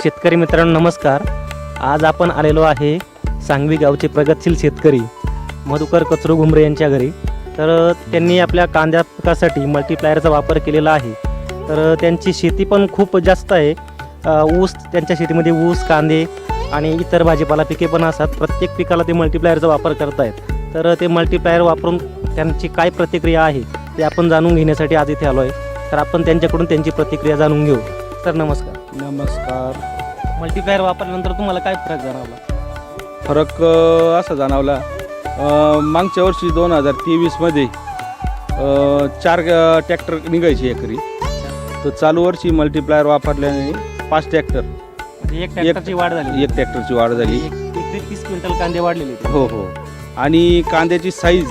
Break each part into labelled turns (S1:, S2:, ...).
S1: शेतकरी मित्रांनो नमस्कार. आज आपण आलेलो आहे सांगवी गावचे प्रगतशील शेतकरी मधुकर कचरू घुमरे यांच्या घरी. तर त्यांनी आपल्या कांद्या पिकासाठी मल्टीप्लायरचा वापर केलेला आहे. तर त्यांची शेती पण खूप जास्त आहे. ऊस, त्यांच्या शेतीमध्ये ऊस, कांदे आणि इतर भाजीपाला पिके पण असतात. प्रत्येक पिकाला ते मल्टीप्लायरचा वापर करत आहेत. तर ते मल्टीप्लायर वापरून त्यांची काय प्रतिक्रिया आहे ते आपण जाणून घेण्यासाठी आज इथे आलो आहे. तर आपण त्यांच्याकडून त्यांची प्रतिक्रिया जाणून घेऊ. तर नमस्कार.
S2: नमस्कार.
S1: मल्टीप्लायर वापरल्यानंतर तुम्हाला काय फरक जाणवला?
S2: फरक असा जाणवला, मागच्या वर्षी 2023मध्ये 4 ट्रॅक्टर निघायचे एकरी, तर चालू वर्षी मल्टीप्लायर वापरल्याने 5 ट्रॅक्टर,
S1: म्हणजे एक ट्रॅक्टरची वाढ झाली.
S2: एक ट्रॅक्टरची वाढ झाली.
S1: एकरी 30 क्विंटल कांदे वाढलेले.
S2: हो हो. आणि कांद्याची साईज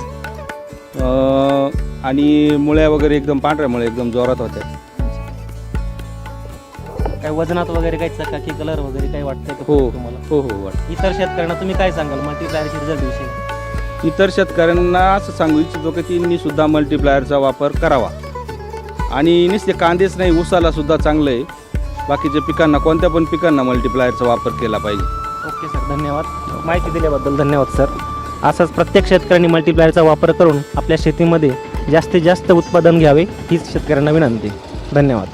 S2: आणि मुळ्या वगैरे एकदम पांढऱ्या मुळे एकदम जोरात होत्या.
S1: काय वजनात वगैरे काही चकाकी, कलर वगैरे काही वाटतंय का
S2: हो
S1: तुम्हाला?
S2: हो हो वाटतं.
S1: इतर शेतकऱ्यांना तुम्ही काय सांगाल मल्टीप्लायरच्या रिझल्ट विषयी?
S2: इतर शेतकऱ्यांना असं सांगू इच्छितो की त्यांनी सुद्धा मल्टीप्लायरचा वापर करावा. आणि नुसते कांदेच नाही, ऊसाला सुद्धा चांगलं आहे. बाकीच्या पिकांना, कोणत्या पण पिकांना मल्टीप्लायरचा वापर केला पाहिजे.
S1: ओके सर, धन्यवाद. माहिती दिल्याबद्दल धन्यवाद सर. असंच प्रत्येक शेतकऱ्यांनी मल्टीप्लायरचा वापर करून आपल्या शेतीमध्ये जास्तीत जास्त उत्पादन घ्यावे हीच शेतकऱ्यांना विनंती. धन्यवाद.